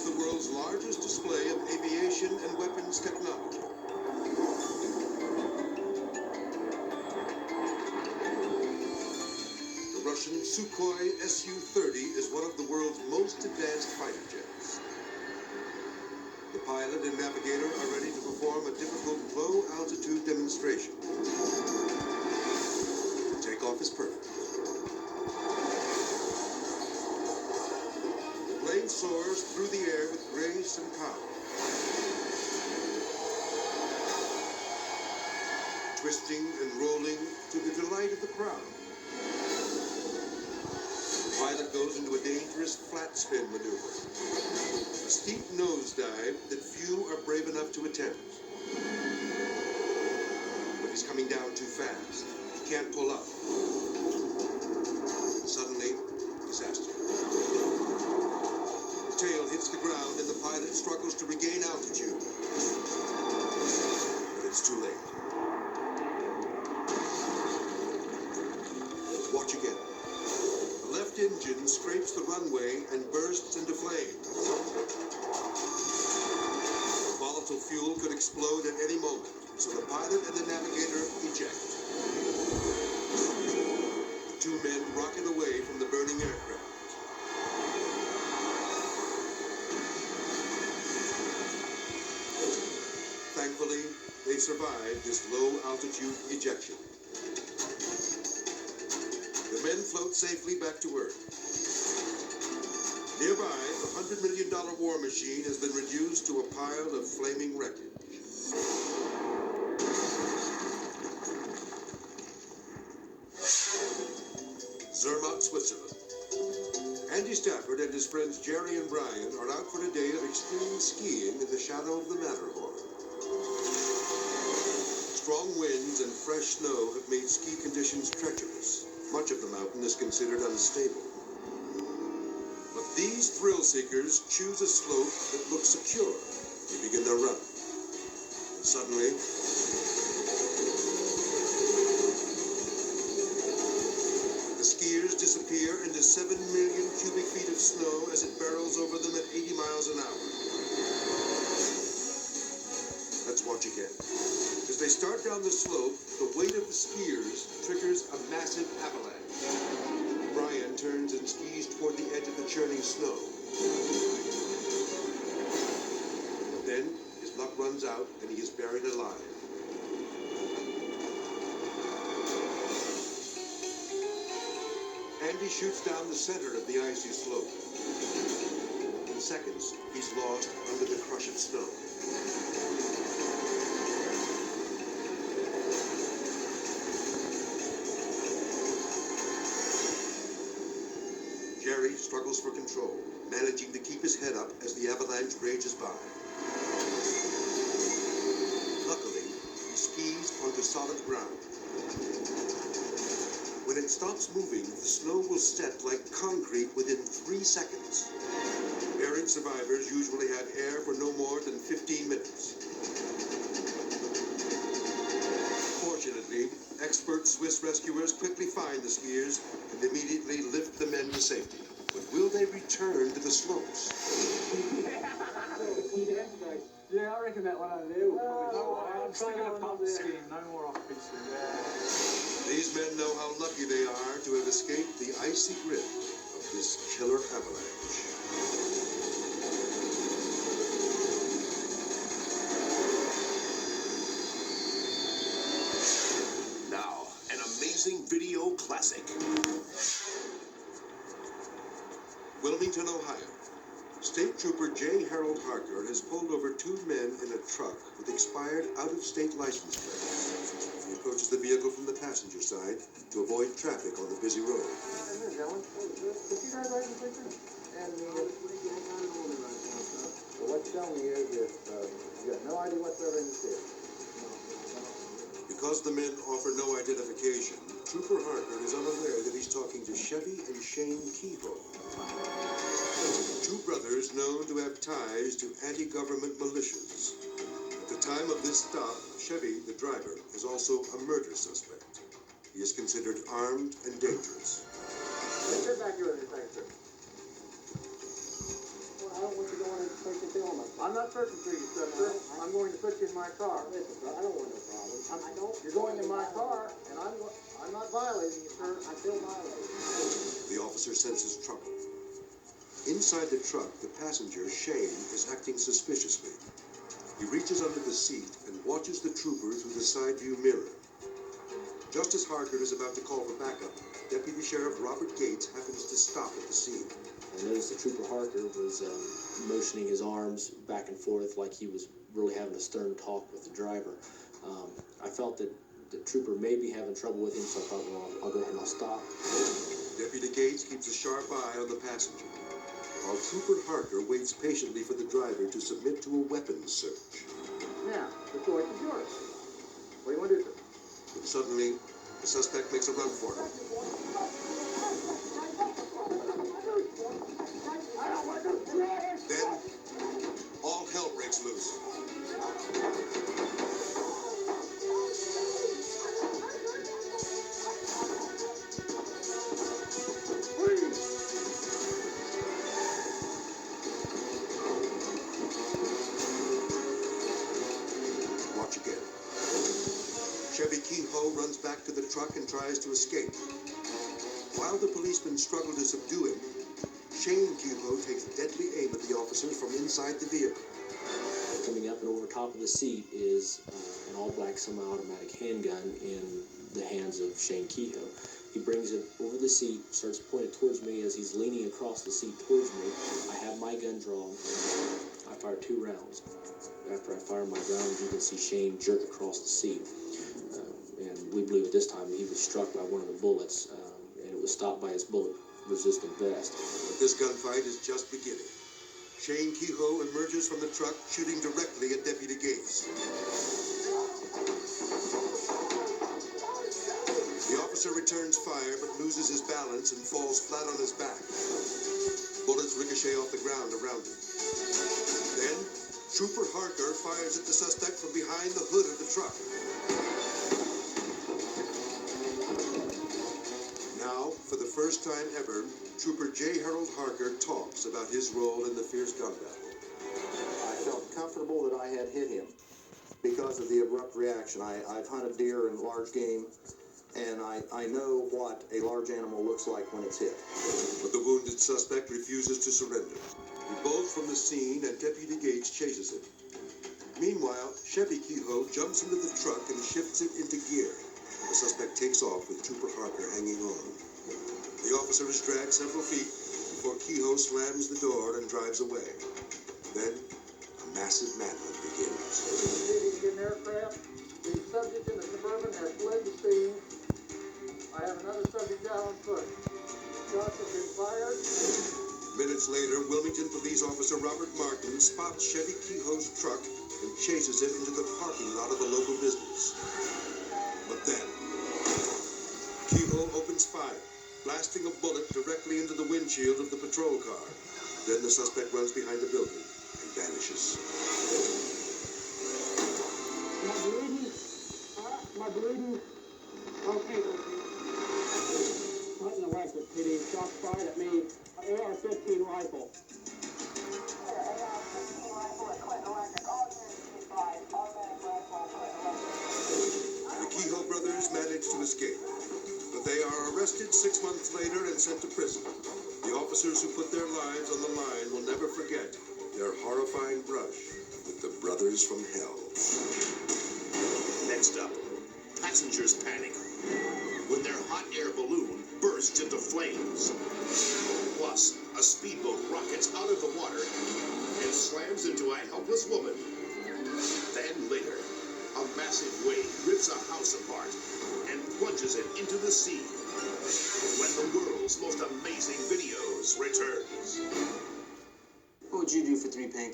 the world's largest display of aviation and weapons technology. The Russian Sukhoi Su-30 is one of the world's most advanced fighter jets. The pilot and navigator are ready to perform a difficult low-altitude demonstration. The takeoff is perfect. The plane soars through the air with grace and power. Twisting and rolling to the delight of the crowd. The pilot goes into a dangerous flat spin maneuver. A steep nosedive that few are brave enough to attempt. But he's coming down too fast. He can't pull up. Suddenly, disaster. The tail hits the ground and the pilot struggles to regain altitude. But it's too late. Watch again. The left engine scrapes the runway and bursts into flames. The volatile fuel could explode at any moment, so the pilot and the navigator eject. The two men rocket away from the burning aircraft. Thankfully, they survived this low-altitude ejection. The men float safely back to Earth. Nearby, the $100 million war machine has been reduced to a pile of flaming wreckage. Zermatt, Switzerland. Andy Stafford and his friends Jerry and Brian are out for a day of extreme skiing in the shadow of the Matterhorn. Strong winds and fresh snow have made ski conditions treacherous. Much of the mountain is considered unstable. But these thrill-seekers choose a slope that looks secure. They begin their run. And suddenly, the skiers disappear into 7 million cubic feet of snow as it barrels over them at 80 miles an hour. Let's watch again. As they start down the slope, the weight of the skiers triggers a massive avalanche. Brian turns and skis toward the edge of the churning snow. Then his luck runs out and he is buried alive. Andy shoots down the center of the icy slope. In seconds, he's lost under the crush of snow. Jerry struggles for control, managing to keep his head up as the avalanche rages by. Luckily, he skis onto solid ground. When it stops moving, the snow will set like concrete within 3 seconds. Buried survivors usually have air for no more than 15 minutes. Fortunately, expert Swiss rescuers quickly find the skiers and immediately lift the men to safety. But will they return to the slopes? Yeah, I reckon that one over there will probably... I'm sticking a bump skiing, no more off-piste skiing. These men know how lucky they are to have escaped the icy grip of this killer avalanche. Now, an amazing video classic. Wilmington, Ohio. State Trooper J. Harold Harker has pulled over 2 men in a truck with expired out-of-state license plates. He approaches the vehicle from the passenger side to avoid traffic on the busy road. So what's showing me is that you got no idea whatsoever in the city. Because the men offer no identification, Trooper Harker is unaware that he's talking to Chevy and Shane Kehoe. 2 brothers known to have ties to anti-government militias. At the time of this stop, Chevy, the driver, is also a murder suspect. He is considered armed and dangerous. Sit back here with me, thanks, sir. don't want you going and searching through all my stuff. I'm not searching for you, sir. I'm going to put you in my car. Listen, sir, I don't want no problem. I don't. You're going in my car, and I'm not violating you, sir. I feel violated. The officer senses trouble. Inside the truck, the passenger, Shane, is acting suspiciously. He reaches under the seat and watches the trooper through the side view mirror. Just as Harker is about to call for backup, Deputy Sheriff Robert Gates happens to stop at the scene. I noticed that Trooper Harker was motioning his arms back and forth like he was really having a stern talk with the driver. I felt that the trooper may be having trouble with him, so I thought, well, I'll go ahead and I'll stop. Deputy Gates keeps a sharp eye on the passenger, while Trooper Harker waits patiently for the driver to submit to a weapons search. Now, the choice is yours. What do you want to do, sir? But suddenly, the suspect makes a run for it. Then, all hell breaks loose. Watch again. Chevy Kehoe runs back to the truck and tries to escape. While the policemen struggle to subdue him, Shane Kehoe takes deadly aim at the officers from inside the vehicle. Coming up and over top of the seat is an all-black semi-automatic handgun in the hands of Shane Kehoe. He brings it over the seat, starts to point it towards me. As he's leaning across the seat towards me, I have my gun drawn. I fire 2 rounds. After I fire my rounds, you can see Shane jerk across the seat. And we believe at this time he was struck by one of the bullets, and it was stopped by his bullet-resistant vest. But this gunfight is just beginning. Shane Kehoe emerges from the truck, shooting directly at Deputy Gates. The officer returns fire, but loses his balance and falls flat on his back. Bullets ricochet off the ground around him. Then, Trooper Harker fires at the suspect from behind the hood of the truck. Now, for the first time ever, Trooper J. Harold Harker talks about his role in the fierce gun battle. I felt comfortable that I had hit him because of the abrupt reaction. I've hunted deer and large game, and I know what a large animal looks like when it's hit. But the wounded suspect refuses to surrender. He bolts from the scene and Deputy Gates chases him. Meanwhile, Chevy Kehoe jumps into the truck and shifts it into gear. The suspect takes off with Trooper Harker hanging on. The officer is dragged several feet before Kehoe slams the door and drives away. Then, a massive manhunt begins. Proceeding in aircraft. The subject in the Suburban has fled the scene. I have another subject down on foot. Shots have been fired. Minutes later, Wilmington Police Officer Robert Martin spots Chevy Kehoe's truck and chases him into the parking lot of the local business. But then, Kehoe opens fire, blasting a bullet directly into the windshield of the patrol car. Then the suspect runs behind the building and vanishes. My bleeding? My bleeding? Okay. What in the record, PD? Shots fired at me. AR-15 rifle. The Kehoe brothers manage to escape, but they are arrested 6 months later and sent to prison. The officers who put their lives on the line will never forget their horrifying brush with the brothers from hell. Next up, passengers panic when their hot air balloon bursts into flames. Plus, a speedboat rockets out of the water and slams into a helpless woman. Then later, a massive wave rips a house apart and plunges it into the sea. When the world's most amazing videos returns. What would you do for 3 pancakes?